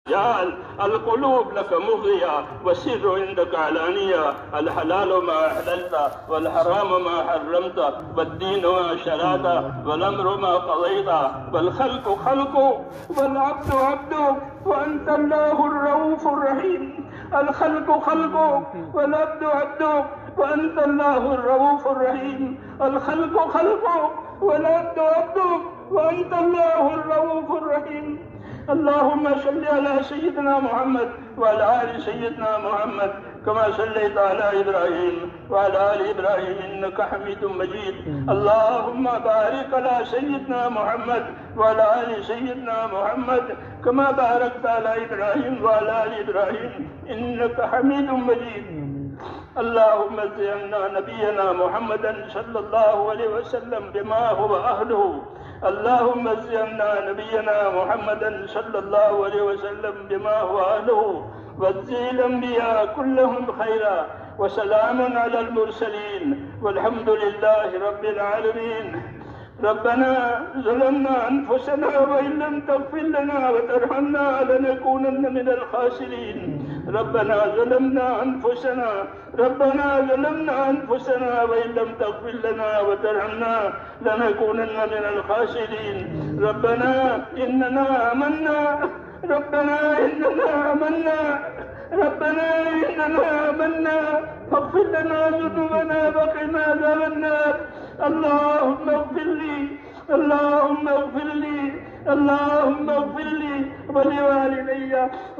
جعل القلوب لك مغرية والسر عندك علانية، الحلال ما أحللت والحرام ما حرمت والدين ما شرعت والأمر ما قضيت والخلق خلق والعبد عبدك وأنت الله الرؤوف الرحيم. الخلق خلق والعبد عبدك وأنت الله الرؤوف الرحيم. الخلق خلق والعبد عبدك وأنت الله الرؤوف الرحيم. اللهم صل على سيدنا محمد وعلى آل سيدنا محمد كما صليت على إبراهيم وعلى آل إبراهيم إنك حميد مجيد. اللهم بارك على سيدنا محمد وعلى آل سيدنا محمد كما باركت على إبراهيم وعلى آل إبراهيم إنك حميد مجيد. اللهم زينا نبينا محمدا صلى الله عليه وسلم بما هو أهله. اللهم زينا نبينا محمدا صلى الله عليه وسلم بما هو أهله وزي الأنبياء كلهم خيرا وسلام على المرسلين والحمد لله رب العالمين. ربنا ظلمنا أنفسنا وإن لم تغفر لنا وترحمنا لنكونن من الخاسرين. ربنا ظلمنا أنفسنا وإن لم تغفر لنا وترحمنا لنكونن من الخاسرين. ربنا إننا آمنا فاغفر لنا ذنوبنا وقنا عذاب النار. اللهم اغفر لي ولوالدي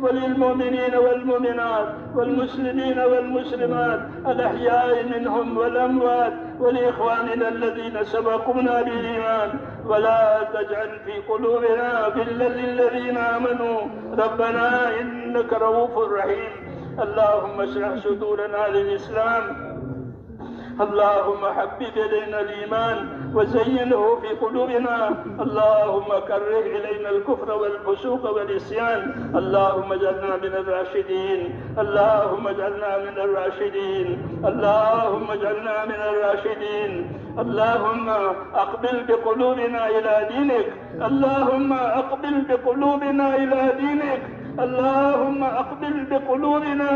وللمؤمنين والمؤمنات والمسلمين والمسلمات الأحياء منهم والأموات ولإخواننا الذين سبقونا بالإيمان ولا تجعل في قلوبنا غلا للذين آمنوا ربنا إنك رؤوف رحيم. اللهم اشرح صدورنا للإسلام. اللهم حبب إلينا الإيمان وزينه في قلوبنا. اللهم كره إلينا الكفر والفسوق والعصيان. اللهم اجعلنا من الراشدين. اللهم أقبل بقلوبنا إلى دينك. اللهم أقبل بقلوبنا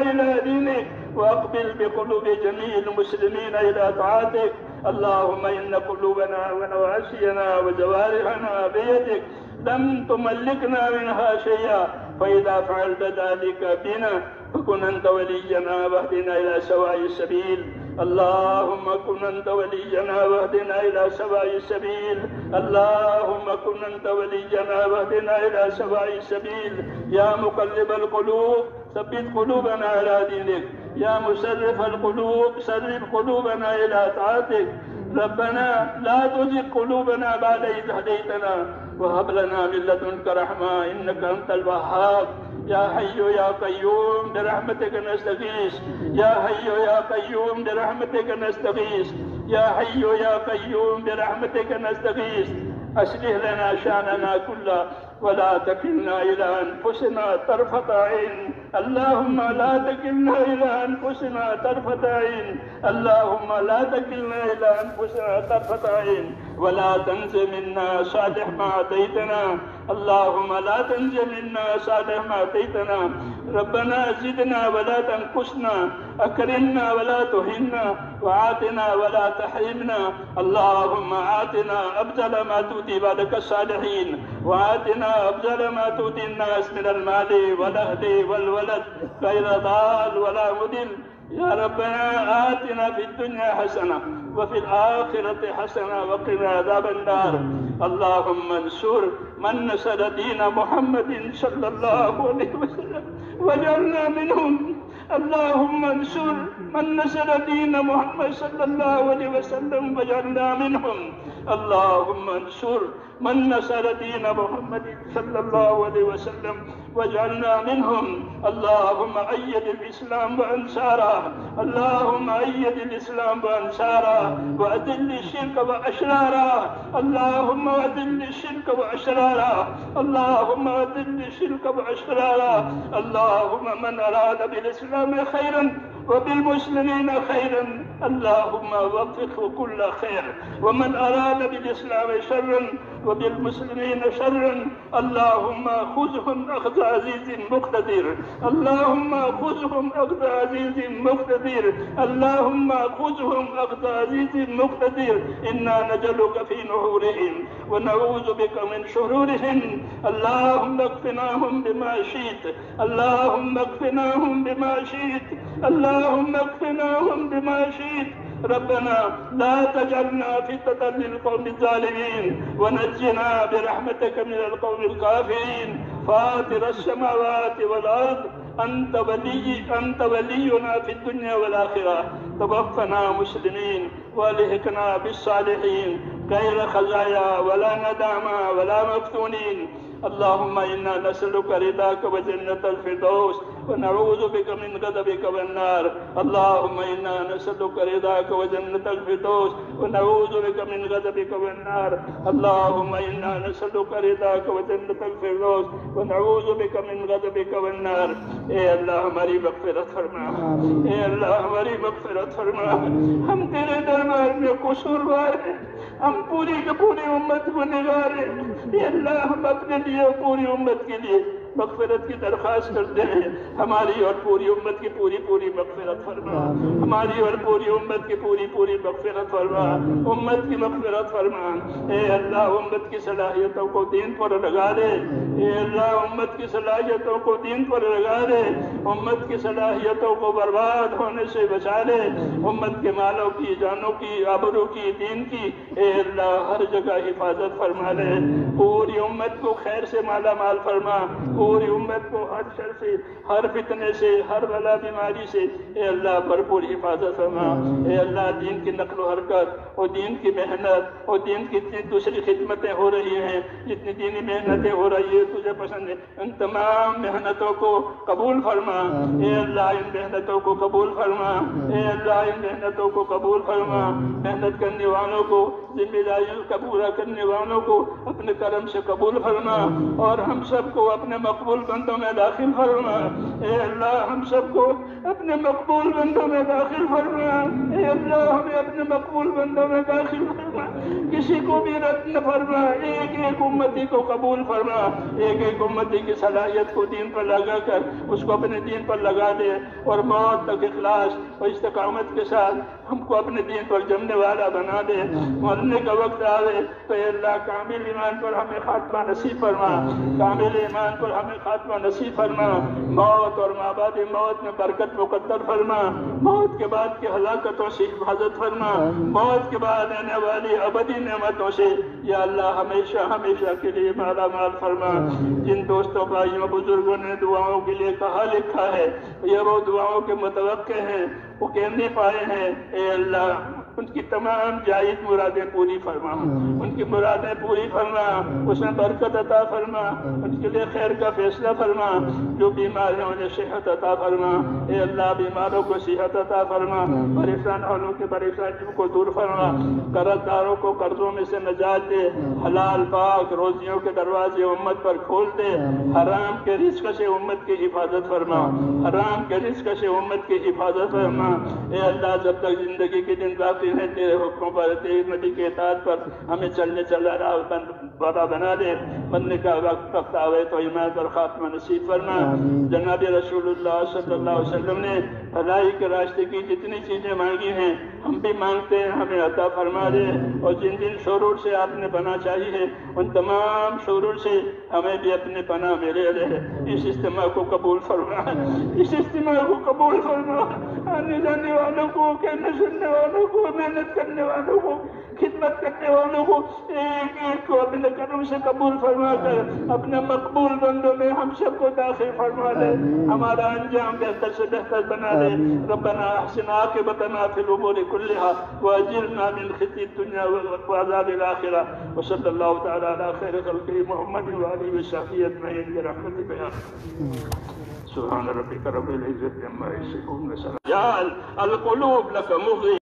إلى دينك وأقبل بقلوب جميع المسلمين إلى طاعتك. اللهم إن قلوبنا ونواسينا وجوارحنا بيدك لم تملكنا منها شيئا، فإذا فعلت ذلك بنا فكن أنت ولينا واهدنا إلى سواء السبيل. اللهم كن أنت ولينا واهدنا إلى سواء السبيل. اللهم كن أنت ولينا واهدنا إلى سواء السبيل. يا مقلب القلوب ثبت قلوبنا على دينك. يا مسرف القلوب صرف قلوبنا إلى طاعتك. ربنا لا تزغ قلوبنا بعد إذ هديتنا وهب لنا من لدنك رحمة إنك أنت الوهاب. يا حي يا قيوم برحمتك نستغيث. يا حي يا قيوم برحمتك نستغيث. يا حي يا قيوم برحمتك نستغيث. أصلح لنا شأننا كله ولا تكلنا إلى أنفسنا طرفة عين. اللهم لا تكلنا إلى أنفسنا طرفة عين. اللهم لا تكلنا إلى أنفسنا طرفة عين ولا تنز منا صالح ما أتيتنا. اللهم لا تنز منا صالح ما أتيتنا. ربنا زدنا ولا تنقصنا، أكرمنا ولا تهنا، وآتنا ولا تحرمنا. اللهم آتنا أفضل ما تؤتي عبادك الصالحين، وآتنا أفضل ما تؤتي الناس من المال والأهل والولد غير ضال ولا مضل. يا ربنا آتنا في الدنيا حسنة وفي الآخرة حسنة وقنا عذاب النار. اللهم انصر من نصر دين محمد صلى الله عليه وسلم واجعلنا منهم. اللهم انصر من نصر دين محمد صلى الله عليه وسلم واجعلنا منهم. اللهم انصر من نصر دين محمد صلى الله عليه وسلم واجعلنا منهم. اللهم أيد الإسلام وأنصاره. اللهم أيد الإسلام وأنصاره وأذل الشرك وأشراره. اللهم أذل الشرك وأشراره. اللهم أذل الشرك وأشراره. اللهم من أراد بالإسلام خيرا وبالمسلمين خيرا اللهم وفقه كل خير، ومن أراد بالإسلام شرا وبالمسلمين شرا اللهم خذهم أخذ عزيز مقتدر اللهم خذهم أخذ عزيز مقتدر اللهم خذهم أخذ عزيز مقتدر إنا نجلك في نحورهم ونعوذ بك من شرورهم اللهم اكفناهم بما شئت اللهم اكفناهم بما شئت اللهم اكفناهم بما شئت ربنا لا تجعلنا فتنة للقوم الظالمين ونجنا برحمتك من القوم الكافرين فاطر السماوات والأرض أنت ولينا في الدنيا والآخرة توفنا مسلمين والحقنا بالصالحين غير خزايا ولا ندامى ولا مفتونين اللهم إنا نسألك رضاك وجنة الفردوس ونعوذ بك من غضبك والنار اللهم إنا نسألك رضاك وجنة الفردوس ونعوذ بك من غضبك والنار اللهم إنا نسألك رضاك وجنة الفردوس ونعوذ بك من غضبك والنار اے اللہ ہماری مغفرت فرما اے اللہ ہماری مغفرت فرما ہم تیرے دربار میں قصوروار ہیں ہم پوری کی پوری امت کو نگار ہیں اے اللہ ہم اپنے لیے اور پوری امت کے لیے مغفرت کی درخواست کرتے ہیں ہماری اور پوری امت کی پوری پوری مغفرت فرما ہماری اور پوری امت کی پوری پوری مغفرت فرما امت کی مغفرت فرما اے اللہ امت کی صلاحیتوں کو دین پر لگا دے اے اللہ امت کی صلاحیتوں کو دین پر لگا دے امت کی صلاحیتوں کو برباد ہونے سے بچا لے امت کے مالوں کی جانوں کی آبرو کی دین کی اے اللہ ہر جگہ حفاظت فرما لے پوری امت کو خیر سے مالا مال فرما پوری امت کو ہر شر سے ہر فتنے سے ہر بلا بیماری سے اے اللہ بھرپور حفاظت فرما اے اللہ دین کی نقل و حرکت اور دین کی محنت اور دین کی دوسری خدمتیں ہو رہی ہیں جتنی دینی محنتیں ہو رہی ہیں تجھے پسند ہے ان تمام محنتوں کو قبول فرما اے اللہ ان محنتوں کو قبول فرما اے اللہ ان محنتوں کو قبول فرما محنت کرنے والوں کو ذمہ داریوں کا پورا کرنے والوں کو اپنے کرم سے قبول فرما اور ہم سب کو اپنے مقبول بندوں میں داخل فرما اے اللہ ہم سب کو اپنے مقبول بندوں میں داخل فرما اے اللہ ہمیں اپنے مقبول بندوں میں داخل فرما کسی کو بھی رد نہ فرما ایک ایک امتی کو قبول فرما ایک ایک امتی کی صلاحیت کو دین پر لگا کر اس کو اپنے دین پر لگا دے اور موت تک اخلاص اور استقامت کے ساتھ ہم کو اپنے دین پر جمنے والا بنا دے مرنے کا وقت آئے تو اے اللہ کامل ایمان پر ہمیں خاتمہ نصیب فرما کامل ایمان پر ہمیں خاتمہ نصیب فرما موت اور مابعد موت میں برکت مقدر فرما موت کے بعد کی ہلاکتوں سے حفاظت فرما موت کے بعد آنے والی ابدی نعمتوں سے یا اللہ ہمیشہ ہمیشہ کے لیے مالا مال فرما جن دوستوں بھائیوں بزرگوں نے دعاؤں کے لیے کہا لکھا ہے یہ وہ دعاؤں کے متوقع ہیں وہ کہہ نہیں پائے ہیں اے اللہ ان کی تمام جائز مرادیں پوری فرما ان کی مرادیں پوری فرما اس میں برکت عطا فرما ان کے لیے خیر کا فیصلہ فرما جو بیمار ہیں انہیں صحت عطا فرما اے اللہ بیماروں کو صحت عطا فرما پریشان والوں کی پریشانیوں کو دور فرما قرض داروں کو قرضوں میں سے نجات دے حلال پاک روزیوں کے دروازے امت پر کھول دے حرام کے رزق سے امت کی حفاظت فرما حرام کے رزق سے امت کی حفاظت فرما اے اللہ جب تک زندگی کے دن باقی ہیں تیرے حکموں پر تیرے نبی کے اطاعت پر ہمیں چلنے چلا راہ بڑا بنا دے بننے کا وقت آوے تو ایمان اور خاتمہ نصیب فرما جناب رسول اللہ صلی اللہ علیہ وسلم نے بھلائی کے راستے کی جتنی چیزیں مانگی ہیں ہم بھی مانگتے ہیں ہمیں عطا فرما دے اور جن جن شرور سے آپ نے پناہ چاہی ہے ان تمام شرور سے ہمیں بھی اپنے پناہ میں لے لے اس اجتماع کو قبول فرما اس اجتماع کو قبول فرما آنے جانے والوں کو کہنے سننے والوں کو محنت کرنے والوں کو خدمت کرنے والوں کو ایک ایک کو اپنے کرم سے قبول فرما کر اپنے مقبول بندوں میں ہم سب کو داخل فرما دے ہمارا انجام بہتر سے بہتر بنا دے ربنا احسن عاقبتنا فی الامور کلها واجرنا من خزي الدنيا وعذاب الاخره وصلی اللہ تعالی علی خیر خلقه محمد وآلہ وصحبہ اجمعین برحمتک یا سبحان ربک رب العزة عما یصفون وسلام جعل القلوب لك مغضی